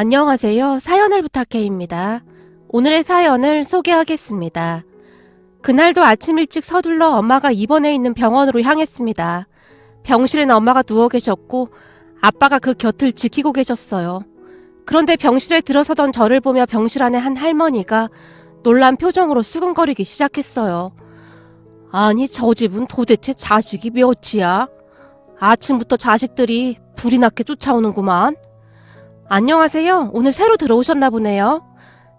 안녕하세요. 사연을 부탁해입니다. 오늘의 사연을 소개하겠습니다. 그날도 아침 일찍 서둘러 엄마가 입원해 있는 병원으로 향했습니다. 병실에는 엄마가 누워 계셨고 아빠가 그 곁을 지키고 계셨어요. 그런데 병실에 들어서던 저를 보며 병실 안에 한 할머니가 놀란 표정으로 수근거리기 시작했어요. 아니, 저 집은 도대체 자식이 몇이야? 아침부터 자식들이 불이 나게 쫓아오는구만. 안녕하세요. 오늘 새로 들어오셨나 보네요.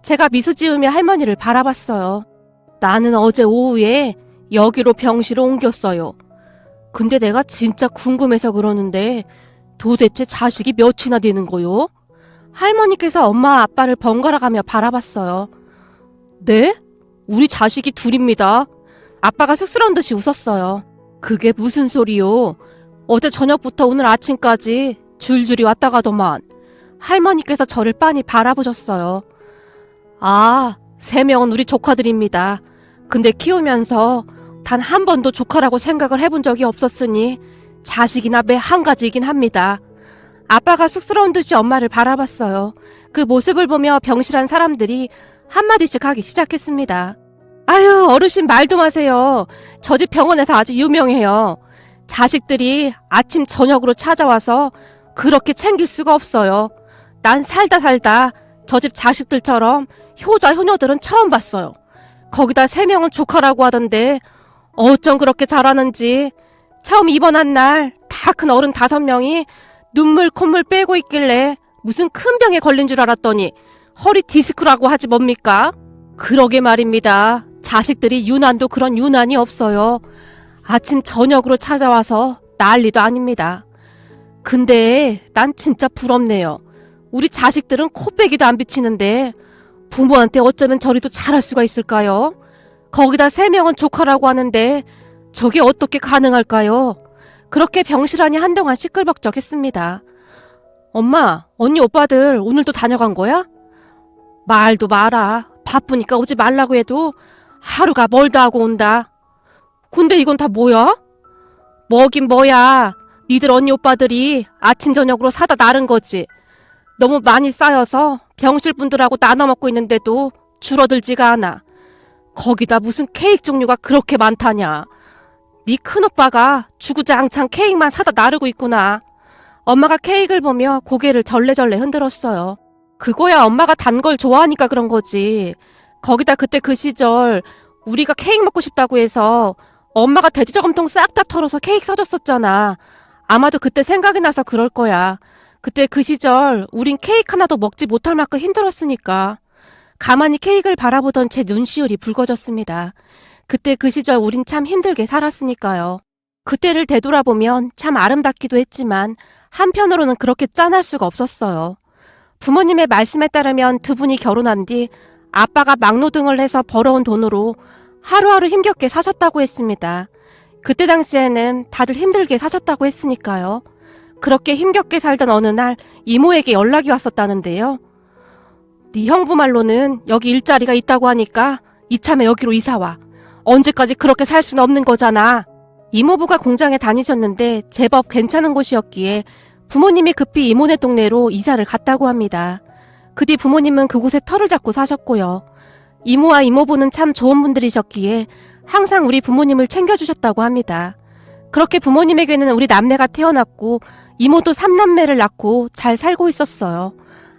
제가 미소 지으며 할머니를 바라봤어요. 나는 어제 오후에 여기로 병실을 옮겼어요. 근데 내가 진짜 궁금해서 그러는데 도대체 자식이 몇이나 되는 거요? 할머니께서 엄마 아빠를 번갈아 가며 바라봤어요. 네? 우리 자식이 둘입니다. 아빠가 쑥스러운 듯이 웃었어요. 그게 무슨 소리요? 어제 저녁부터 오늘 아침까지 줄줄이 왔다 가더만. 할머니께서 저를 빤히 바라보셨어요. 아, 3명은 우리 조카들입니다. 근데 키우면서 단 한 번도 조카라고 생각을 해본 적이 없었으니 자식이나 매 한 가지이긴 합니다. 아빠가 쑥스러운 듯이 엄마를 바라봤어요. 그 모습을 보며 병실한 사람들이 한마디씩 하기 시작했습니다. 아유, 어르신 말도 마세요. 저 집 병원에서 아주 유명해요. 자식들이 아침 저녁으로 찾아와서 그렇게 챙길 수가 없어요. 난 살다 저 집 자식들처럼 효자 효녀들은 처음 봤어요. 거기다 3명은 조카라고 하던데 어쩜 그렇게 잘하는지. 처음 입원한 날 다 큰 어른 5명이 눈물 콧물 빼고 있길래 무슨 큰 병에 걸린 줄 알았더니 허리 디스크라고 하지 뭡니까? 그러게 말입니다. 자식들이 유난도 그런 유난이 없어요. 아침 저녁으로 찾아와서 난리도 아닙니다. 근데 난 진짜 부럽네요. 우리 자식들은 코빼기도 안 비치는데 부모한테 어쩌면 저리도 잘할 수가 있을까요? 거기다 3명은 조카라고 하는데 저게 어떻게 가능할까요? 그렇게 병실 안이 한동안 시끌벅적했습니다. 엄마, 언니 오빠들 오늘도 다녀간 거야? 말도 마라. 바쁘니까 오지 말라고 해도 하루가 멀다 하고 온다. 근데 이건 다 뭐야? 뭐긴 뭐야. 니들 언니 오빠들이 아침 저녁으로 사다 나른 거지. 너무 많이 쌓여서 병실 분들하고 나눠 먹고 있는데도 줄어들지가 않아. 거기다 무슨 케이크 종류가 그렇게 많다냐. 네 큰오빠가 주구장창 케이크만 사다 나르고 있구나. 엄마가 케이크를 보며 고개를 절레절레 흔들었어요. 그거야 엄마가 단 걸 좋아하니까 그런 거지. 거기다 그때 그 시절 우리가 케이크 먹고 싶다고 해서 엄마가 돼지저금통 싹 다 털어서 케이크 사줬었잖아. 아마도 그때 생각이 나서 그럴 거야. 그때 그 시절 우린 케이크 하나도 먹지 못할 만큼 힘들었으니까. 가만히 케이크를 바라보던 제 눈시울이 붉어졌습니다. 그때 그 시절 우린 참 힘들게 살았으니까요. 그때를 되돌아보면 참 아름답기도 했지만 한편으로는 그렇게 짠할 수가 없었어요. 부모님의 말씀에 따르면 두 분이 결혼한 뒤 아빠가 막노동을 해서 벌어온 돈으로 하루하루 힘겹게 사셨다고 했습니다. 그때 당시에는 다들 힘들게 사셨다고 했으니까요. 그렇게 힘겹게 살던 어느 날 이모에게 연락이 왔었다는데요. 네 형부 말로는 여기 일자리가 있다고 하니까 이참에 여기로 이사와. 언제까지 그렇게 살 수는 없는 거잖아. 이모부가 공장에 다니셨는데 제법 괜찮은 곳이었기에 부모님이 급히 이모네 동네로 이사를 갔다고 합니다. 그 뒤 부모님은 그곳에 터를 잡고 사셨고요. 이모와 이모부는 참 좋은 분들이셨기에 항상 우리 부모님을 챙겨주셨다고 합니다. 그렇게 부모님에게는 우리 남매가 태어났고 이모도 3남매를 낳고 잘 살고 있었어요.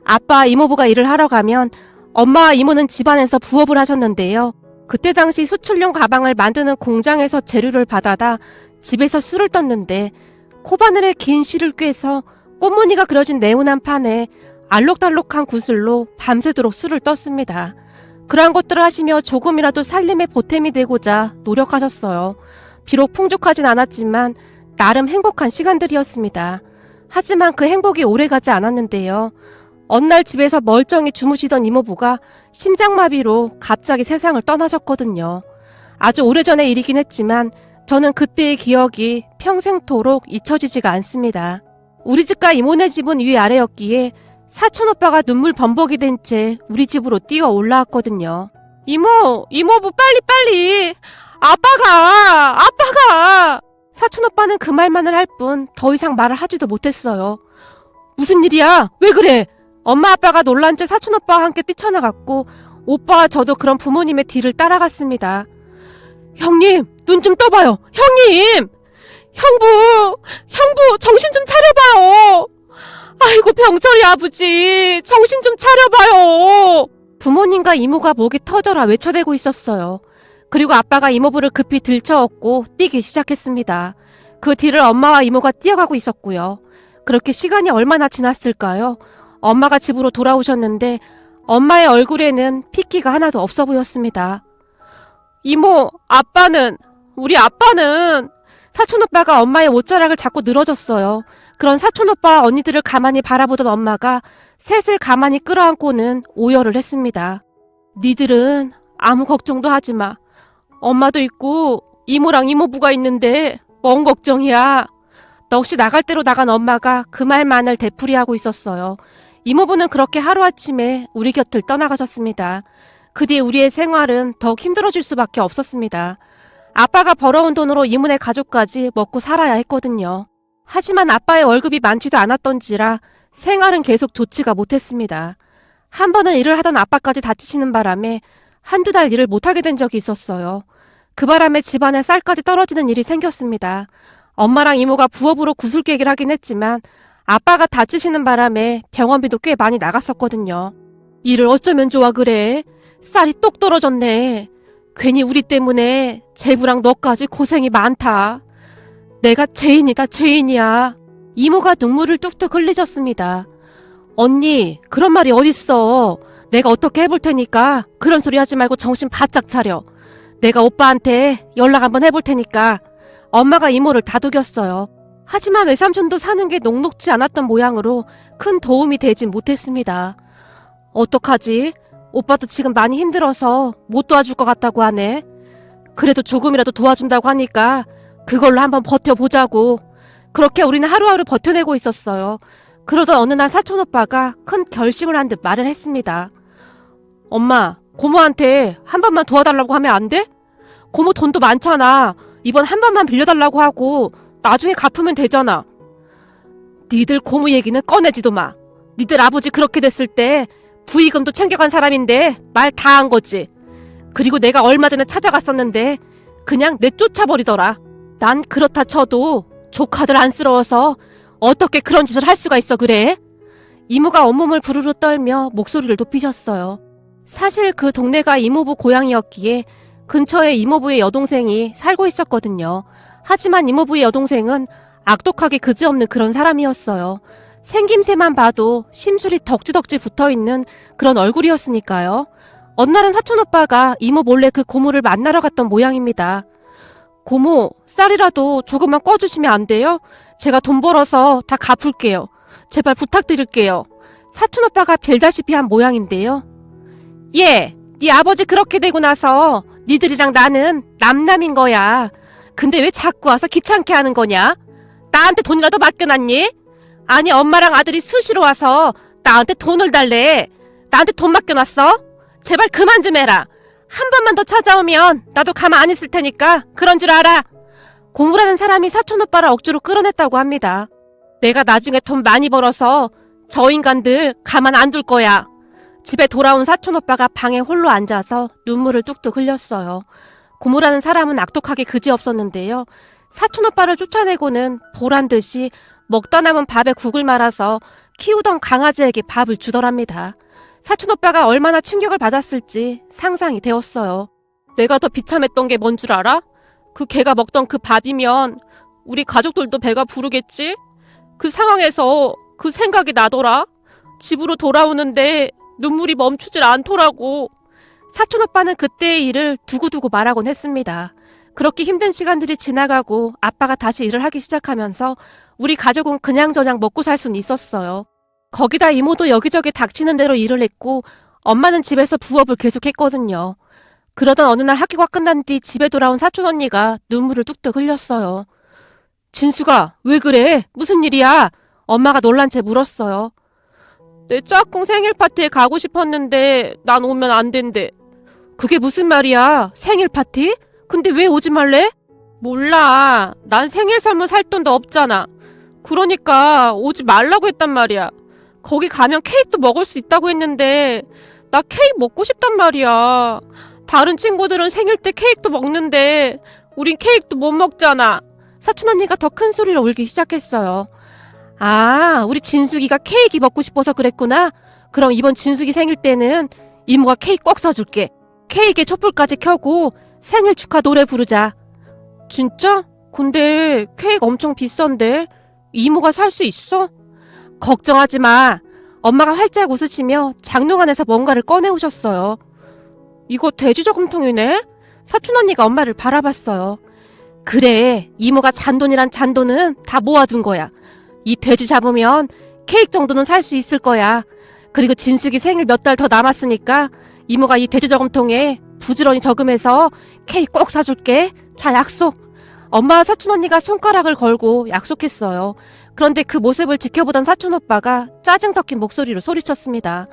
아빠 이모부가 일을 하러 가면 엄마와 이모는 집안에서 부업을 하셨는데요. 그때 당시 수출용 가방을 만드는 공장에서 재료를 받아다 집에서 술을 떴는데 코바늘에 긴 실을 꿰서 꽃무늬가 그려진 네모난 판에 알록달록한 구슬로 밤새도록 술을 떴습니다. 그러한 것들을 하시며 조금이라도 살림에 보탬이 되고자 노력하셨어요. 비록 풍족하진 않았지만 나름 행복한 시간들이었습니다. 하지만 그 행복이 오래가지 않았는데요. 어느 날 집에서 멀쩡히 주무시던 이모부가 심장마비로 갑자기 세상을 떠나셨거든요. 아주 오래전의 일이긴 했지만 저는 그때의 기억이 평생토록 잊혀지지가 않습니다. 우리 집과 이모네 집은 위아래였기에 사촌오빠가 눈물 범벅이 된 채 우리 집으로 뛰어 올라왔거든요. 이모부 빨리! 아빠가! 사촌오빠는 그 말만을 할 뿐 더 이상 말을 하지도 못했어요. 무슨 일이야? 왜 그래? 엄마 아빠가 놀란 채 사촌오빠와 함께 뛰쳐나갔고 오빠와 저도 그런 부모님의 뒤를 따라갔습니다. 형님, 눈 좀 떠봐요. 형님! 형부, 정신 좀 차려봐요. 아이고, 병철이 아버지, 정신 좀 차려봐요. 부모님과 이모가 목이 터져라 외쳐대고 있었어요. 그리고 아빠가 이모부를 급히 들쳐업고 뛰기 시작했습니다. 그 뒤를 엄마와 이모가 뛰어가고 있었고요. 그렇게 시간이 얼마나 지났을까요? 엄마가 집으로 돌아오셨는데 엄마의 얼굴에는 핏기가 하나도 없어 보였습니다. 이모, 우리 아빠는 사촌오빠가 엄마의 옷자락을 자꾸 늘어졌어요. 그런 사촌오빠와 언니들을 가만히 바라보던 엄마가 셋을 가만히 끌어안고는 오열을 했습니다. 니들은 아무 걱정도 하지 마. 엄마도 있고 이모랑 이모부가 있는데 뭔 걱정이야. 넋이 나갈 대로 나간 엄마가 그 말만을 되풀이하고 있었어요. 이모부는 그렇게 하루아침에 우리 곁을 떠나가셨습니다. 그 뒤에 우리의 생활은 더욱 힘들어질 수밖에 없었습니다. 아빠가 벌어온 돈으로 이모네 가족까지 먹고 살아야 했거든요. 하지만 아빠의 월급이 많지도 않았던지라 생활은 계속 좋지가 못했습니다. 한 번은 일을 하던 아빠까지 다치시는 바람에 한두 달 일을 못하게 된 적이 있었어요. 그 바람에 집안에 쌀까지 떨어지는 일이 생겼습니다. 엄마랑 이모가 부업으로 구슬깨기를 하긴 했지만 아빠가 다치시는 바람에 병원비도 꽤 많이 나갔었거든요. 일을 어쩌면 좋아 그래. 쌀이 똑 떨어졌네. 괜히 우리 때문에 제부랑 너까지 고생이 많다. 내가 죄인이다, 죄인이야. 이모가 눈물을 뚝뚝 흘리셨습니다. 언니, 그런 말이 어딨어. 내가 어떻게 해볼 테니까 그런 소리 하지 말고 정신 바짝 차려. 내가 오빠한테 연락 한번 해볼 테니까. 엄마가 이모를 다독였어요. 하지만 외삼촌도 사는 게 녹록지 않았던 모양으로 큰 도움이 되진 못했습니다. 어떡하지? 오빠도 지금 많이 힘들어서 못 도와줄 것 같다고 하네. 그래도 조금이라도 도와준다고 하니까 그걸로 한번 버텨보자고. 그렇게 우리는 하루하루 버텨내고 있었어요. 그러던 어느 날 사촌오빠가 큰 결심을 한 듯 말을 했습니다. 엄마, 고모한테 한 번만 도와달라고 하면 안 돼? 고모 돈도 많잖아. 이번 한 번만 빌려달라고 하고 나중에 갚으면 되잖아. 니들 고모 얘기는 꺼내지도 마. 니들 아버지 그렇게 됐을 때 부의금도 챙겨간 사람인데 말 다 한 거지. 그리고 내가 얼마 전에 찾아갔었는데 그냥 내쫓아버리더라. 난 그렇다 쳐도 조카들 안쓰러워서 어떻게 그런 짓을 할 수가 있어 그래? 이모가 온몸을 부르르 떨며 목소리를 높이셨어요. 사실 그 동네가 이모부 고향이었기에 근처에 이모부의 여동생이 살고 있었거든요. 하지만 이모부의 여동생은 악독하게 그지없는 그런 사람이었어요. 생김새만 봐도 심술이 덕지덕지 붙어있는 그런 얼굴이었으니까요. 어느 날은 사촌오빠가 이모 몰래 그 고모를 만나러 갔던 모양입니다. 고모, 쌀이라도 조금만 꺼주시면 안 돼요? 제가 돈 벌어서 다 갚을게요. 제발 부탁드릴게요. 사촌오빠가 빌다시피 한 모양인데요. 예, 네 아버지 그렇게 되고 나서 니들이랑 나는 남남인 거야. 근데 왜 자꾸 와서 귀찮게 하는 거냐? 나한테 돈이라도 맡겨놨니? 아니 엄마랑 아들이 수시로 와서 나한테 돈을 달래. 나한테 돈 맡겨놨어? 제발 그만 좀 해라. 한 번만 더 찾아오면 나도 가만 안 있을 테니까 그런 줄 알아. 고모라는 사람이 사촌오빠를 억지로 끌어냈다고 합니다. 내가 나중에 돈 많이 벌어서 저 인간들 가만 안 둘 거야. 집에 돌아온 사촌오빠가 방에 홀로 앉아서 눈물을 뚝뚝 흘렸어요. 고모라는 사람은 악독하게 그지없었는데요. 사촌오빠를 쫓아내고는 보란듯이 먹다 남은 밥에 국을 말아서 키우던 강아지에게 밥을 주더랍니다. 사촌오빠가 얼마나 충격을 받았을지 상상이 되었어요. 내가 더 비참했던 게 뭔 줄 알아? 그 개가 먹던 그 밥이면 우리 가족들도 배가 부르겠지? 그 상황에서 그 생각이 나더라. 집으로 돌아오는데 눈물이 멈추질 않더라고. 사촌오빠는 그때의 일을 두고두고 말하곤 했습니다. 그렇게 힘든 시간들이 지나가고 아빠가 다시 일을 하기 시작하면서 우리 가족은 그냥저냥 먹고 살 수는 있었어요. 거기다 이모도 여기저기 닥치는 대로 일을 했고 엄마는 집에서 부업을 계속했거든요. 그러던 어느 날 학교가 끝난 뒤 집에 돌아온 사촌언니가 눈물을 뚝뚝 흘렸어요. 진수가 왜 그래? 무슨 일이야? 엄마가 놀란 채 물었어요. 내 짝꿍 생일 파티에 가고 싶었는데 난 오면 안 된대. 그게 무슨 말이야? 생일 파티? 근데 왜 오지 말래? 몰라. 난 생일 선물 살 돈도 없잖아. 그러니까 오지 말라고 했단 말이야. 거기 가면 케이크도 먹을 수 있다고 했는데 나 케이크 먹고 싶단 말이야. 다른 친구들은 생일 때 케이크도 먹는데 우린 케이크도 못 먹잖아. 사촌 언니가 더 큰 소리로 울기 시작했어요. 아, 우리 진숙이가 케이크 먹고 싶어서 그랬구나. 그럼 이번 진숙이 생일 때는 이모가 케이크 꼭 사줄게. 케이크에 촛불까지 켜고 생일 축하 노래 부르자. 진짜? 근데 케이크 엄청 비싼데 이모가 살 수 있어? 걱정하지 마. 엄마가 활짝 웃으시며 장롱 안에서 뭔가를 꺼내오셨어요. 이거 돼지 저금통이네? 사촌 언니가 엄마를 바라봤어요. 그래, 이모가 잔돈이란 잔돈은 다 모아둔 거야. 이 돼지 잡으면 케이크 정도는 살 수 있을 거야. 그리고 진숙이 생일 몇 달 더 남았으니까 이모가 이 돼지 저금통에 부지런히 저금해서 케이크 꼭 사줄게. 자, 약속. 엄마와 사촌 언니가 손가락을 걸고 약속했어요. 그런데 그 모습을 지켜보던 사촌 오빠가 짜증 섞인 목소리로 소리쳤습니다.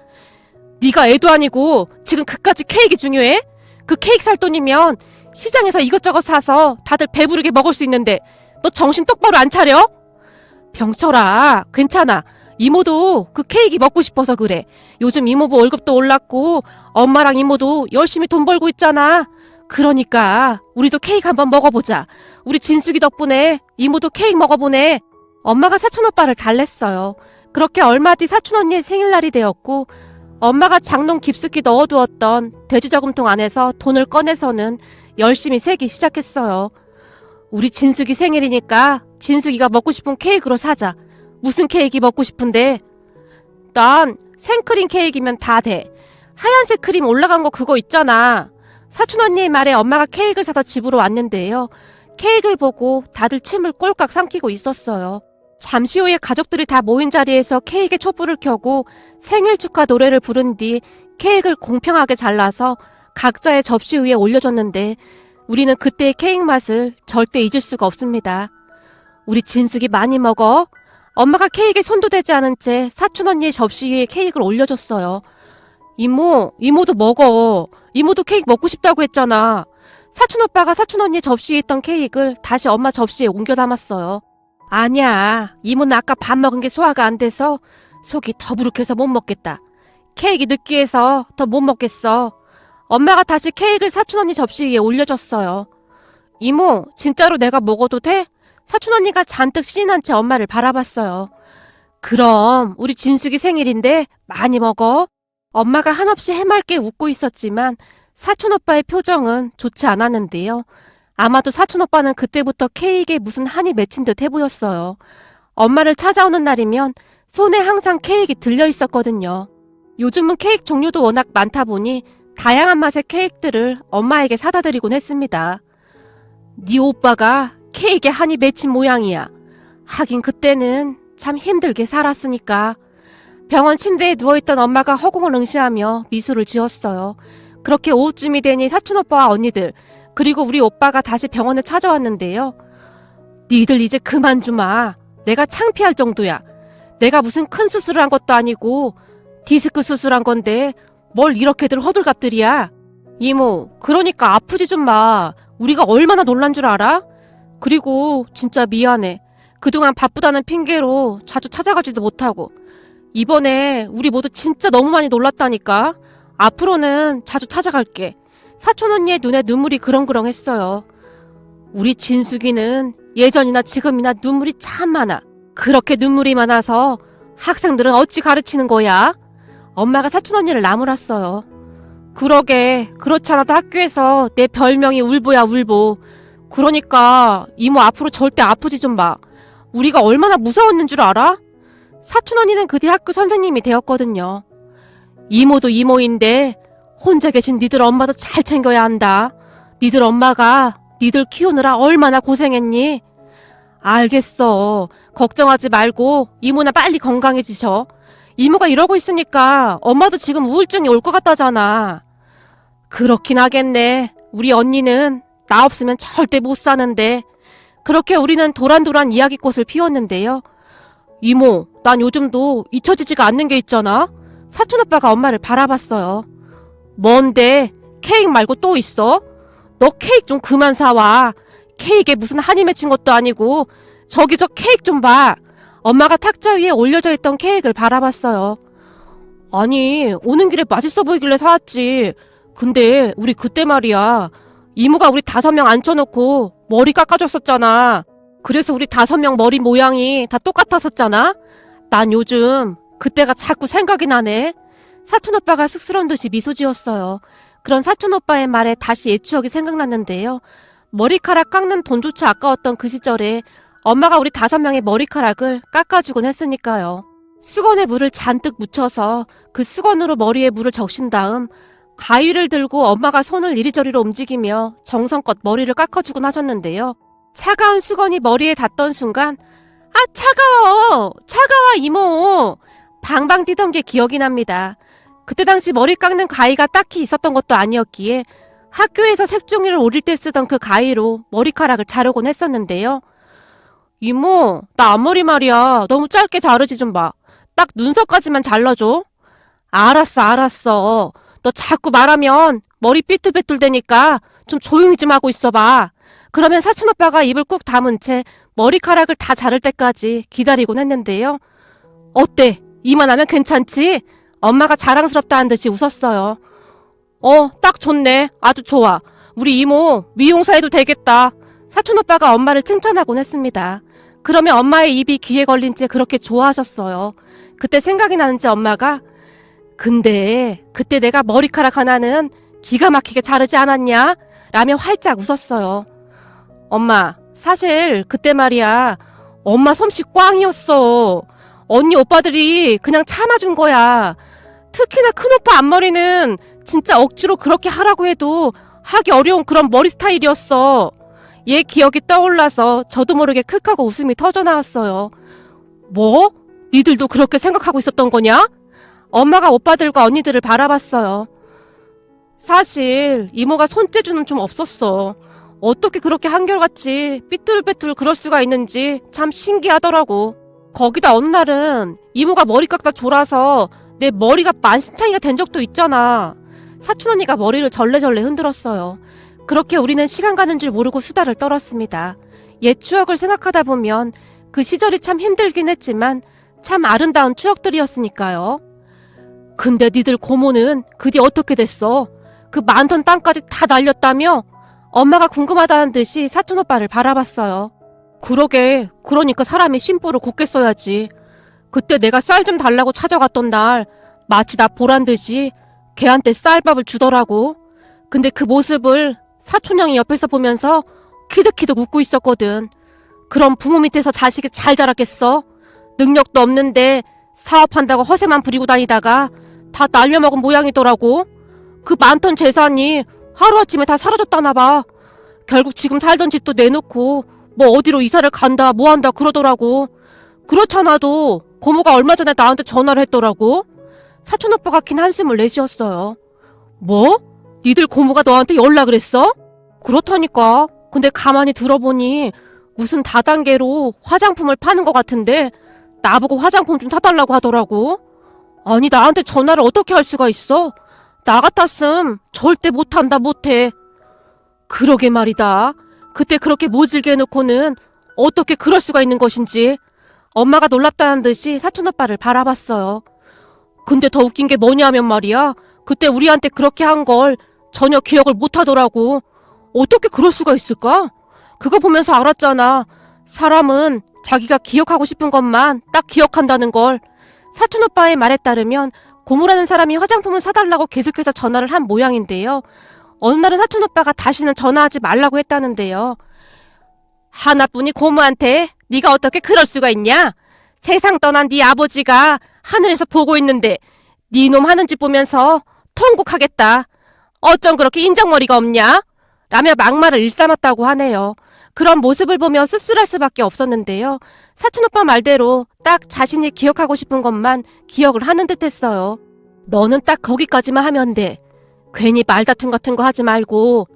네가 애도 아니고 지금 그까지 케이크 중요해? 그 케이크 살 돈이면 시장에서 이것저것 사서 다들 배부르게 먹을 수 있는데 너 정신 똑바로 안 차려? 병철아, 괜찮아. 이모도 그 케이크 먹고 싶어서 그래. 요즘 이모부 월급도 올랐고 엄마랑 이모도 열심히 돈 벌고 있잖아. 그러니까 우리도 케이크 한번 먹어보자. 우리 진숙이 덕분에 이모도 케이크 먹어보네. 엄마가 사촌 오빠를 달랬어요. 그렇게 얼마 뒤 사촌 언니의 생일날이 되었고 엄마가 장롱 깊숙이 넣어두었던 돼지 저금통 안에서 돈을 꺼내서는 열심히 세기 시작했어요. 우리 진숙이 생일이니까 진숙이가 먹고 싶은 케이크로 사자. 무슨 케이크 먹고 싶은데? 난 생크림 케이크면 다 돼. 하얀색 크림 올라간 거 그거 있잖아. 사촌 언니의 말에 엄마가 케이크를 사다 집으로 왔는데요. 케이크를 보고 다들 침을 꼴깍 삼키고 있었어요. 잠시 후에 가족들이 다 모인 자리에서 케이크에 촛불을 켜고 생일 축하 노래를 부른 뒤 케이크를 공평하게 잘라서 각자의 접시 위에 올려줬는데 우리는 그때의 케이크 맛을 절대 잊을 수가 없습니다. 우리 진숙이 많이 먹어. 엄마가 케이크에 손도 대지 않은 채 사촌 언니의 접시 위에 케이크를 올려줬어요. 이모도 먹어. 이모도 케이크 먹고 싶다고 했잖아. 사촌 오빠가 사촌 언니의 접시에 있던 케이크를 다시 엄마 접시에 옮겨 담았어요. 아니야. 이모는 아까 밥 먹은 게 소화가 안 돼서 속이 더부룩해서 못 먹겠다. 케이크 느끼해서 더 못 먹겠어. 엄마가 다시 케이크를 사촌 언니 접시 위에 올려줬어요. 이모, 진짜로 내가 먹어도 돼? 사촌 언니가 잔뜩 신이 난 채 엄마를 바라봤어요. 그럼 우리 진숙이 생일인데 많이 먹어. 엄마가 한없이 해맑게 웃고 있었지만 사촌 오빠의 표정은 좋지 않았는데요. 아마도 사촌 오빠는 그때부터 케이크에 무슨 한이 맺힌 듯 해 보였어요. 엄마를 찾아오는 날이면 손에 항상 케이크가 들려 있었거든요. 요즘은 케이크 종류도 워낙 많다 보니 다양한 맛의 케이크들을 엄마에게 사다 드리곤 했습니다. 네 오빠가 케이크에 한이 맺힌 모양이야. 하긴 그때는 참 힘들게 살았으니까. 병원 침대에 누워있던 엄마가 허공을 응시하며 미소를 지었어요. 그렇게 오후쯤이 되니 사촌 오빠와 언니들 그리고 우리 오빠가 다시 병원에 찾아왔는데요. 니들 이제 그만 좀 와. 내가 창피할 정도야. 내가 무슨 큰 수술을 한 것도 아니고 디스크 수술한 건데 뭘 이렇게들 호들갑들이야. 이모, 그러니까 아프지 좀 마. 우리가 얼마나 놀란 줄 알아? 그리고 진짜 미안해. 그동안 바쁘다는 핑계로 자주 찾아가지도 못하고. 이번에 우리 모두 진짜 너무 많이 놀랐다니까. 앞으로는 자주 찾아갈게. 사촌 언니의 눈에 눈물이 그렁그렁했어요. 우리 진숙이는 예전이나 지금이나 눈물이 참 많아. 그렇게 눈물이 많아서 학생들은 어찌 가르치는 거야? 엄마가 사촌 언니를 나무랐어요. 그러게, 그렇지 않아도 학교에서 내 별명이 울보야, 울보. 그러니까 이모 앞으로 절대 아프지 좀 마. 우리가 얼마나 무서웠는 줄 알아? 사촌 언니는 그 뒤 학교 선생님이 되었거든요. 이모도 이모인데 혼자 계신 니들 엄마도 잘 챙겨야 한다. 니들 엄마가 니들 키우느라 얼마나 고생했니? 알겠어. 걱정하지 말고 이모나 빨리 건강해지셔. 이모가 이러고 있으니까 엄마도 지금 우울증이 올 것 같다잖아. 그렇긴 하겠네. 우리 언니는 나 없으면 절대 못 사는데. 그렇게 우리는 도란도란 이야기꽃을 피웠는데요. 이모, 난 요즘도 잊혀지지가 않는 게 있잖아. 사촌 오빠가 엄마를 바라봤어요. 뭔데? 케이크 말고 또 있어? 너 케이크 좀 그만 사와. 케이크에 무슨 한이 맺힌 것도 아니고 저기 저 케이크 좀 봐. 엄마가 탁자 위에 올려져 있던 케이크를 바라봤어요. 아니, 오는 길에 맛있어 보이길래 사왔지. 근데 우리 그때 말이야. 이모가 우리 5명 앉혀놓고 머리 깎아줬었잖아. 그래서 우리 5명 머리 모양이 다 똑같았었잖아. 난 요즘 그때가 자꾸 생각이 나네. 사촌오빠가 쑥스러운 듯이 미소 지었어요. 그런 사촌오빠의 말에 다시 옛 추억이 생각났는데요. 머리카락 깎는 돈조차 아까웠던 그 시절에 엄마가 우리 5명의 머리카락을 깎아주곤 했으니까요. 수건에 물을 잔뜩 묻혀서 그 수건으로 머리에 물을 적신 다음 가위를 들고 엄마가 손을 이리저리로 움직이며 정성껏 머리를 깎아주곤 하셨는데요. 차가운 수건이 머리에 닿던 순간 아, 차가워! 차가워, 이모! 방방 뛰던 게 기억이 납니다. 그때 당시 머리 깎는 가위가 딱히 있었던 것도 아니었기에 학교에서 색종이를 오릴 때 쓰던 그 가위로 머리카락을 자르곤 했었는데요. 이모, 나 앞머리 말이야. 너무 짧게 자르지 좀 마. 딱 눈썹까지만 잘라줘. 알았어. 너 자꾸 말하면 머리 삐뚤빼뚤 되니까 좀 조용히 좀 하고 있어봐. 그러면 사촌오빠가 입을 꾹 다문 채 머리카락을 다 자를 때까지 기다리곤 했는데요. 어때? 이만하면 괜찮지? 엄마가 자랑스럽다는 듯이 웃었어요. 딱 좋네. 아주 좋아. 우리 이모 미용사 해도 되겠다. 사촌오빠가 엄마를 칭찬하곤 했습니다. 그러면 엄마의 입이 귀에 걸린 채 그렇게 좋아하셨어요. 그때 생각이 나는지 엄마가 근데 그때 내가 머리카락 하나는 기가 막히게 자르지 않았냐? 라며 활짝 웃었어요. 엄마, 사실 그때 말이야. 엄마 솜씨 꽝이었어. 언니 오빠들이 그냥 참아준 거야. 특히나 큰오빠 앞머리는 진짜 억지로 그렇게 하라고 해도 하기 어려운 그런 머리 스타일이었어. 얘 기억이 떠올라서 저도 모르게 크하고 웃음이 터져나왔어요. 뭐? 니들도 그렇게 생각하고 있었던 거냐? 엄마가 오빠들과 언니들을 바라봤어요. 사실 이모가 손재주는 좀 없었어. 어떻게 그렇게 한결같이 삐뚤빼뚤 그럴 수가 있는지 참 신기하더라고. 거기다 어느 날은 이모가 머리 깎다 졸아서 내 머리가 만신창이가 된 적도 있잖아. 사촌 언니가 머리를 절레절레 흔들었어요. 그렇게 우리는 시간 가는 줄 모르고 수다를 떨었습니다. 옛 추억을 생각하다 보면 그 시절이 참 힘들긴 했지만 참 아름다운 추억들이었으니까요. 근데 니들 고모는 그 뒤 어떻게 됐어? 그 많던 땅까지 다 날렸다며? 엄마가 궁금하다는 듯이 사촌오빠를 바라봤어요. 그러게, 그러니까 사람이 심보를 곱게 써야지. 그때 내가 쌀 좀 달라고 찾아갔던 날 마치 나 보란 듯이 걔한테 쌀밥을 주더라고. 근데 그 모습을 사촌형이 옆에서 보면서 키득키득 웃고 있었거든. 그럼 부모 밑에서 자식이 잘 자랐겠어? 능력도 없는데 사업한다고 허세만 부리고 다니다가 다 날려먹은 모양이더라고. 그 많던 재산이 하루아침에 다 사라졌다나 봐. 결국 지금 살던 집도 내놓고 뭐 어디로 이사를 간다 뭐한다 그러더라고. 그렇잖아도 고모가 얼마 전에 나한테 전화를 했더라고. 사촌오빠가 긴 한숨을 내쉬었어요. 뭐? 니들 고모가 너한테 연락을 했어? 그렇다니까. 근데 가만히 들어보니 무슨 다단계로 화장품을 파는 것 같은데 나보고 화장품 좀 사달라고 하더라고. 아니 나한테 전화를 어떻게 할 수가 있어? 나 같았음 절대 못한다 못해. 그러게 말이다. 그때 그렇게 모질게 해놓고는 어떻게 그럴 수가 있는 것인지. 엄마가 놀랍다는 듯이 사촌오빠를 바라봤어요. 근데 더 웃긴 게 뭐냐면 말이야. 그때 우리한테 그렇게 한 걸 전혀 기억을 못하더라고. 어떻게 그럴 수가 있을까? 그거 보면서 알았잖아. 사람은 자기가 기억하고 싶은 것만 딱 기억한다는 걸. 사촌오빠의 말에 따르면 고모라는 사람이 화장품을 사달라고 계속해서 전화를 한 모양인데요. 어느 날은 사촌오빠가 다시는 전화하지 말라고 했다는데요. 하나뿐이 고모한테 네가 어떻게 그럴 수가 있냐? 세상 떠난 네 아버지가 하늘에서 보고 있는데 네 놈 하는 짓 보면서 통곡하겠다. 어쩜 그렇게 인정머리가 없냐? 라며 막말을 일삼았다고 하네요. 그런 모습을 보며 씁쓸할 수밖에 없었는데요. 사촌오빠 말대로 딱 자신이 기억하고 싶은 것만 기억을 하는 듯 했어요. 너는 딱 거기까지만 하면 돼. 괜히 말다툼 같은 거 하지 말고.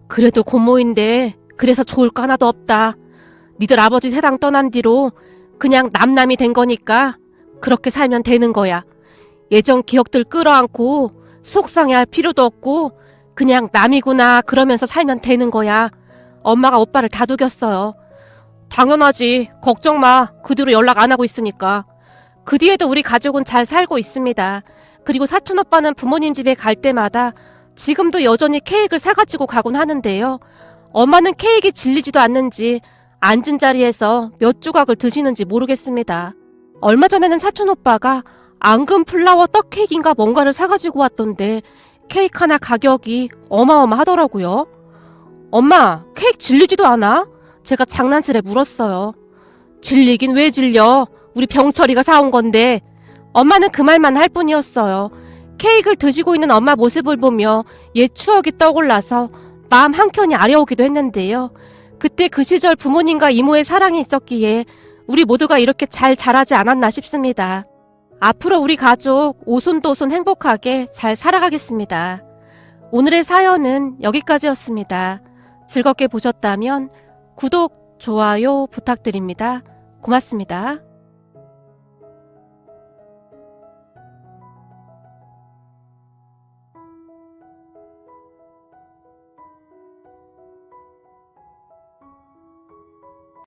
그래도 고모인데 그래서 좋을 거 하나도 없다. 니들 아버지 세상 떠난 뒤로 그냥 남남이 된 거니까 그렇게 살면 되는 거야. 예전 기억들 끌어안고 속상해할 필요도 없고 그냥 남이구나 그러면서 살면 되는 거야. 엄마가 오빠를 다독였어요. 당연하지. 걱정 마. 그 뒤로 연락 안 하고 있으니까. 그 뒤에도 우리 가족은 잘 살고 있습니다. 그리고 사촌 오빠는 부모님 집에 갈 때마다 지금도 여전히 케이크를 사가지고 가곤 하는데요. 엄마는 케이크가 질리지도 않는지 앉은 자리에서 몇 조각을 드시는지 모르겠습니다. 얼마 전에는 사촌 오빠가 앙금 플라워 떡 케이크인가 뭔가를 사가지고 왔던데 케이크 하나 가격이 어마어마하더라고요. 엄마, 케이크 질리지도 않아? 제가 장난스레 물었어요. 질리긴 왜 질려? 우리 병철이가 사온 건데. 엄마는 그 말만 할 뿐이었어요. 케이크를 드시고 있는 엄마 모습을 보며 옛 추억이 떠올라서 마음 한켠이 아려오기도 했는데요. 그때 그 시절 부모님과 이모의 사랑이 있었기에 우리 모두가 이렇게 잘 자라지 않았나 싶습니다. 앞으로 우리 가족 오손도손 행복하게 잘 살아가겠습니다. 오늘의 사연은 여기까지였습니다. 즐겁게 보셨다면 구독, 좋아요 부탁드립니다. 고맙습니다.